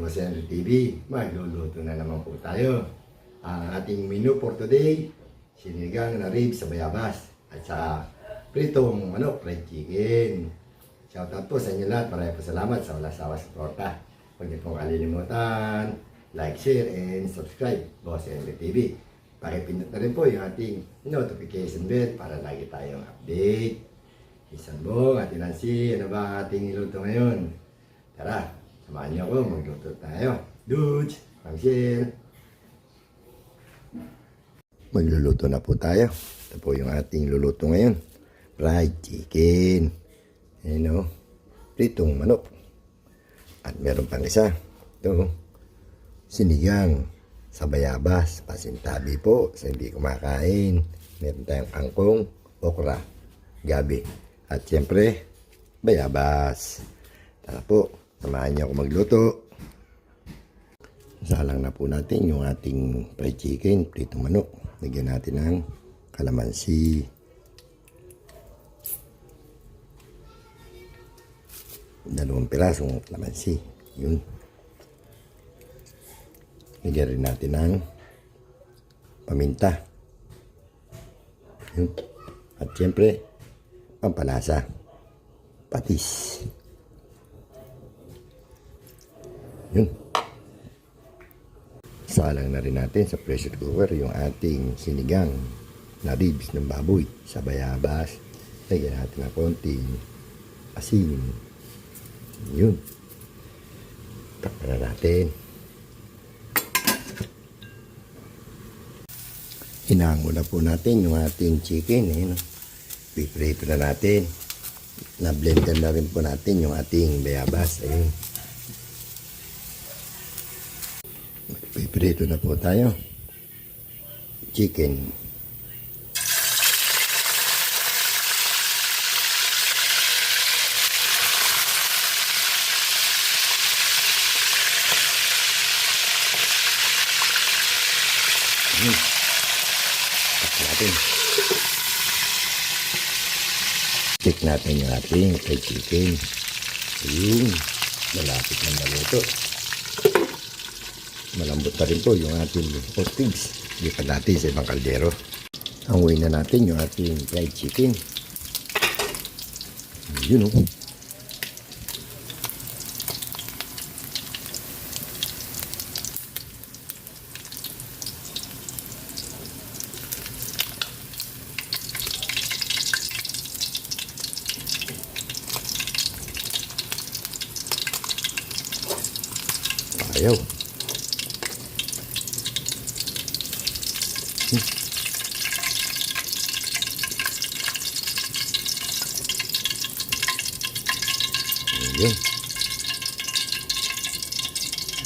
Boss Henry TV. Magluluto na naman po tayo. Ang ating menu for today, sinigang na ribs sa bayabas at sa pritong manok, fried chicken. Shoutout po sa inyo lahat. Maraming po salamat sa walang sawa suporta. Huwag niyo pong kalilimutan, like, share, and subscribe, Boss Henry TV. Pakipindot na rin po yung ating notification bell para lagi tayong update. Isambong, Ate Nancy, ano ba ang ating niluto ngayon? Tara, samahan niyo ako, magluto tayo. Dudes, pang-share. Magluluto na po tayo. Ito po yung ating luluto ngayon. Fried chicken. Ayan o, pritong manok. At meron pang isa. Ito, sinigang sa bayabas. Pasintabi po sa hindi kumakain. Meron tayong kangkong, okra, gabi. At siyempre, bayabas. Tara po, samahan niyo ako magluto. Salang na po natin yung ating fried chicken, pritong manok. Lagyan natin ng kalamansi. Dalawang pirasong kalamansi. Yun. Lagyan rin natin ng paminta. Yun. At siyempre, pampalasa. Patis. Yun. Salang na rin natin sa pressure cooker yung ating sinigang na ribs ng baboy sa bayabas. Lagyan natin ng konting asin. Yun. Takpan na natin. Hinango na po natin yung ating chicken. Piprito na natin. Na-blender na rin po natin yung ating bayabas. Ayun. Piprito na po tayo. Chicken. Tapos natin. Check natin yung ating fried chicken. Ayun. Malapit na maluto. Malambot na rin po yung ating hotings. Lipat natin sa ibang kaldero. Hanguin na natin yung ating fried chicken. Yun o. Ayaw. Ayan.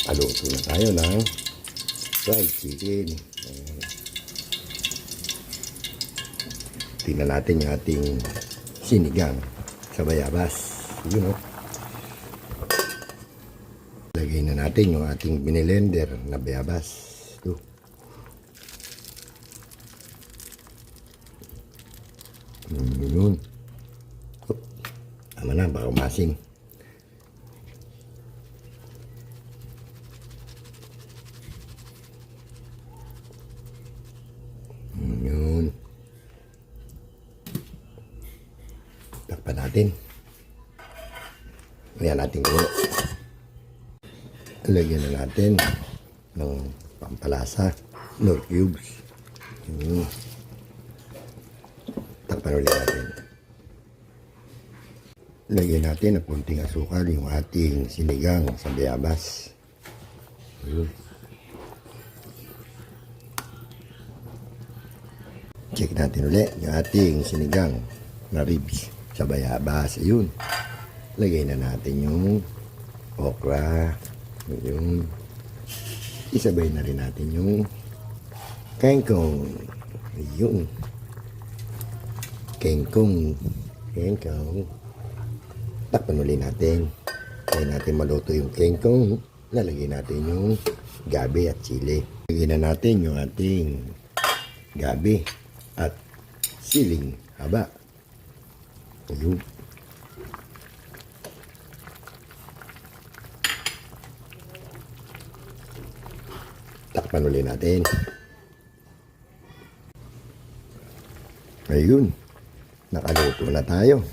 Paluto na tayo ng fried chicken. Ayan. Tingnan natin yung ating sinigang sa bayabas. Yun o. Lagay na natin yung ating binilender na bayabas. Ito. Yun. Tama na, baka umasing. Yun. Takpan natin. Ayan natin kulo. Lagyan na natin ng pampalasa, nor cubes. Takpan ulit natin. Lagyan natin ng kunting asukal yung ating sinigang sa bayabas. Check natin ulit yung ating sinigang na ribs sa bayabas. Ayun. Lagay na natin yung okra. Yung isabay na rin natin yung kangkong. Yung kangkong. Takpan ulit natin. Kaya natin maluto yung kangkong. Lalagay natin yung gabi at chili. Lagay na natin yung ating gabi at siling haba. Ayun. Takpan ulit natin. Ayun. Nakaluto na tayo.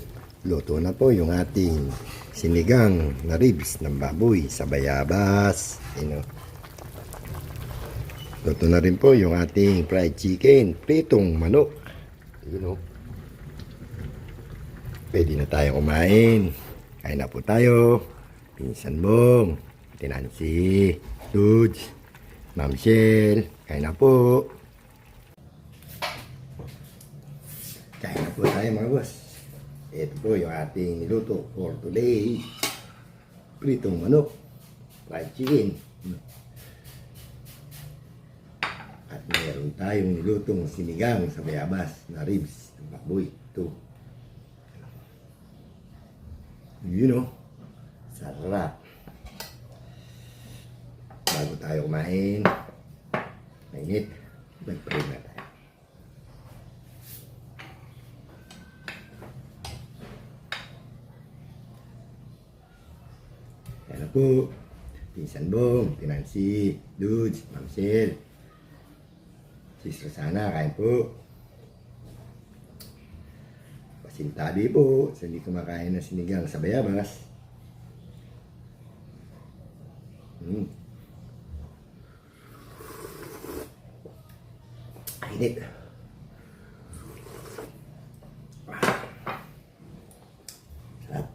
Luto na po yung ating sinigang na ribs ng baboy sa bayabas. Ayun, luto na rin po yung ating fried chicken, pritong manok. Ayun, pwede na tayo kumain. Kain na po tayo. Pinsan Bong, Tinansi, Dudes, Ma'am Shell, kain na po. Kain na po tayo mga boss. Ito po yung ating niluto for today. Pritong manok, fried chicken. At meron tayong nilutong sinigang sa bayabas na ribs ng baboy. Ito. You know, sarap. Bago tayo kumain, mainit, mag-pray na tayo. Yan na po. Pinsan Bong, Tinansi, Dudes, Ma'am Shell, Sister Sana, kain po. Pasintabi po sa hindi kumakain ng sinigang sa bayabas. Init. Sarap.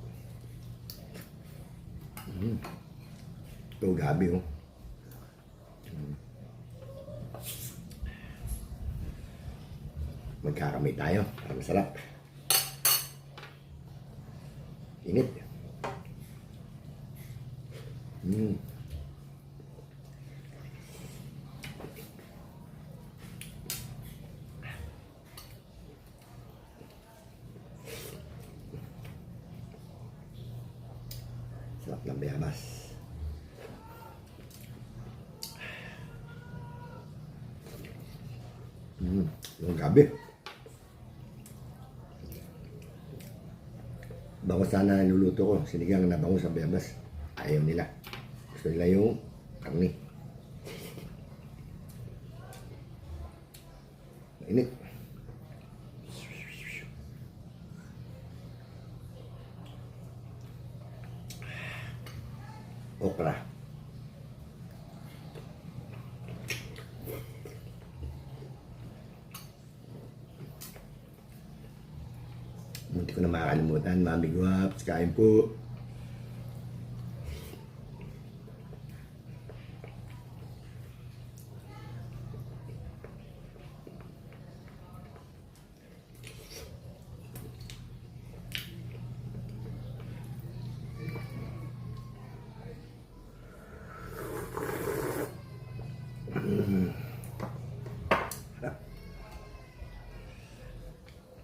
Ito gabi oh. Magkakamay tayo para masarap. Init. Sarap ng bayabas. Yung gabi. Bango sana niluluto ko. Sinigang na bango sa bayabas. Ayaw nila. Gusto nila yung karne. Mainit. Okra. Hindi ko na makakalimutan, Mami Guaps, kain po.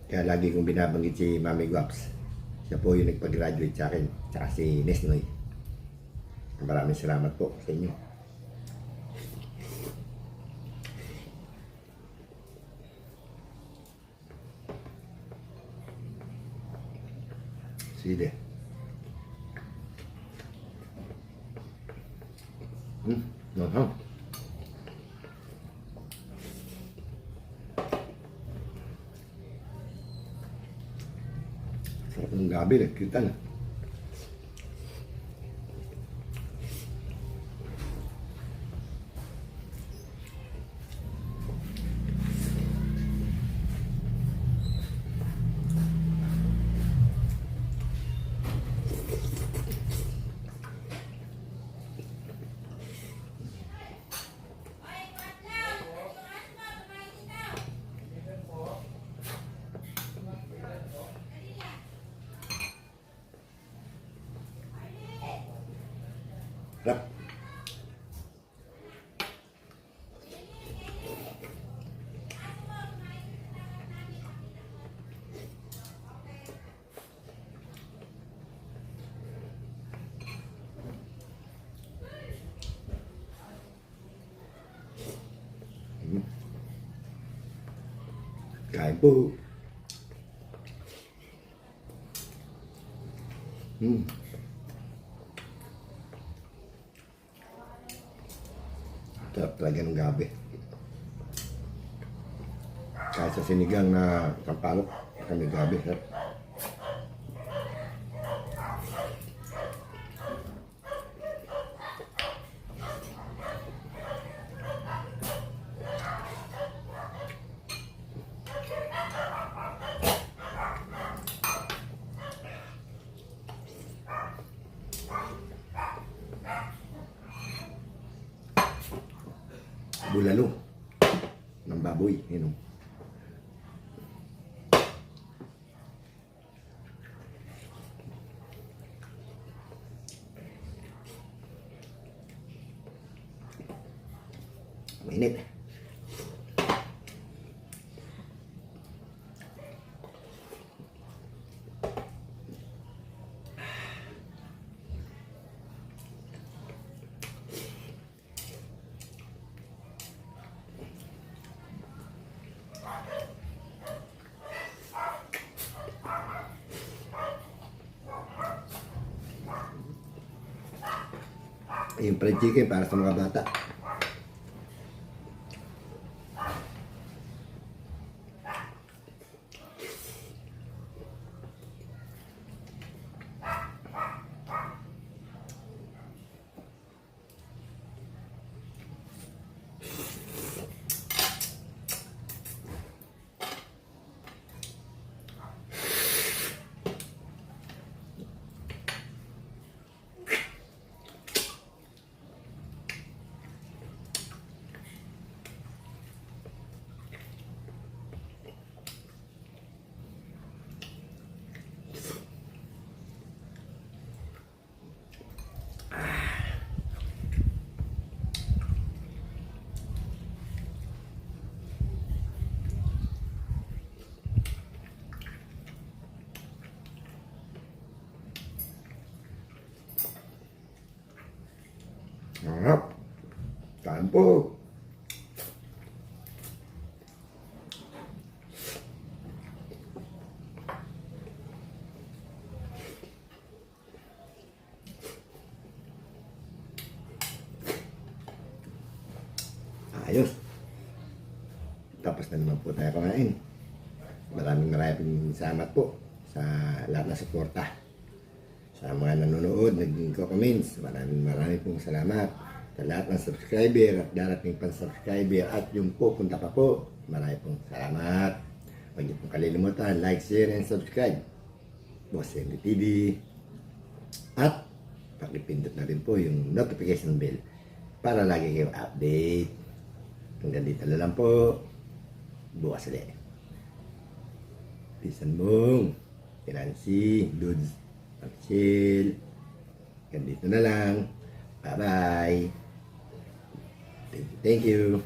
Kaya lagi kong binabanggit si Mami Guaps. Siya po yung nagpag-graduate sa akin. Tsaka si Nesnoy. Maraming salamat po sa inyo. Sige. Mahal. Sarap ng gabi, nagkita na. Sarap. Kain po. Ito. Sarap talaga ng gabi. Kahit sa sinigang na sampalok, kami gabi. Sarap. Bulalo ng baboy, yun o. Mainit. Yung fried chicken para sa mga bata. Harap. Kain po. Ayos. Tapos na naman po tayo kumain. Maraming salamat po sa lahat na suporta. Sa mga nanonood, nagko-comments, maraming pong salamat. Sa lahat ng subscriber at darating pang subscriber at yung pupunta pa po, maraming pong salamat. Huwag niyo pong kalilimutan, like, share, and subscribe. Boss Henry TV. At pakipindot na rin po yung notification bell para lagi kayong update. Hanggang dito na lang po. Bukas ulit. Peace and boom. Nancy, Dudes, Chill. Hanggang dito na lang. Bye-bye. Thank you.